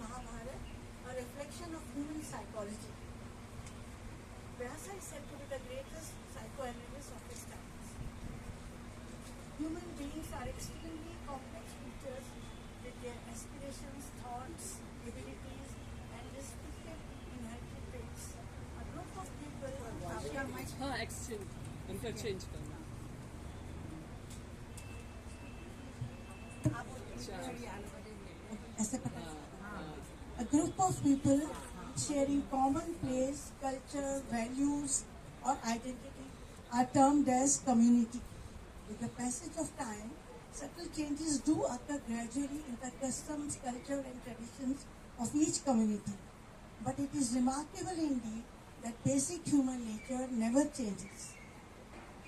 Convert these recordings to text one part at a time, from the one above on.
Mahabharata, a reflection of human psychology. Vyasa is said to be the greatest psychoanalyst of his times. Human beings are extremely complex creatures with their aspirations, thoughts, abilities, and distinctive inherited traits. A group of people हाँ exchange interchange करना a group of people sharing common place, culture, values, or identity are termed as community. With the passage of time, subtle changes do occur gradually in the customs, culture, and traditions of each community. But it is remarkable indeed that basic human nature never changes.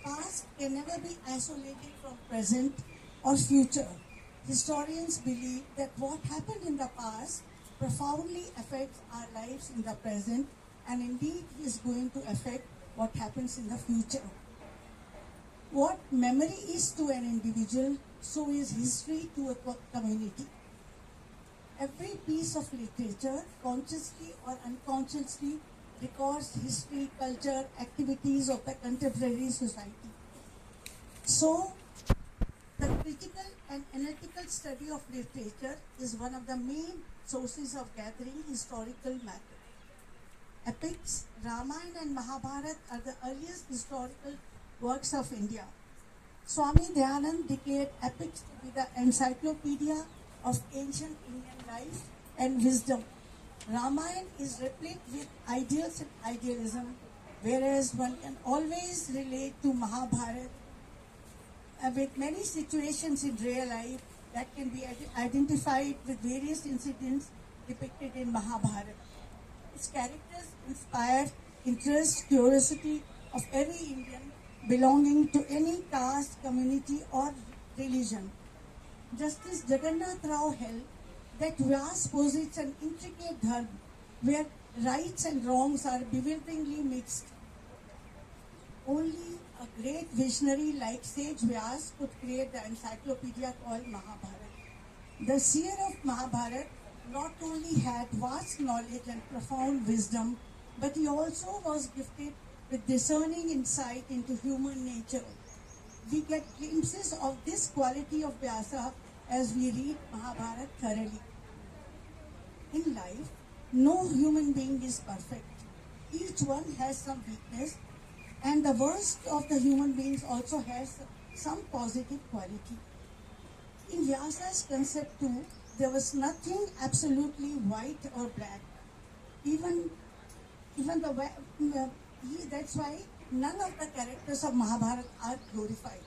Past can never be isolated from present or future. Historians believe that what happened in the past profoundly affects our lives in the present and indeed is going to affect what happens in the future. What memory is to an individual, so is history to a community. Every piece of literature, consciously or unconsciously, records history, culture, activities of the contemporary society. So, the critical and analytical study of literature is one of the main sources of gathering historical matter. Epics, Ramayana and Mahabharata are the earliest historical works of India. Swami Dayanand declared epics to be the encyclopedia of ancient Indian life and wisdom. Ramayana is replete with ideals and idealism, whereas one can always relate to Mahabharata with many situations in real life that can be identified with various incidents depicted in Mahabharata. Its characters inspire interest, curiosity of every Indian belonging to any caste, community or religion. Justice Jagannath Rao held that Vyas posits an intricate dharma where rights and wrongs are bewilderingly mixed. Only a great visionary like sage Vyas could create the encyclopedia called Mahabharata. The seer of Mahabharata not only had vast knowledge and profound wisdom, but he also was gifted with discerning insight into human nature. We get glimpses of this quality of Vyasa as we read Mahabharata thoroughly. In life, no human being is perfect. Each one has some weakness, and the worst of the human beings also has some positive quality. In Vyasa's concept too, there was nothing absolutely white or black. That's why none of the characters of Mahabharata are glorified.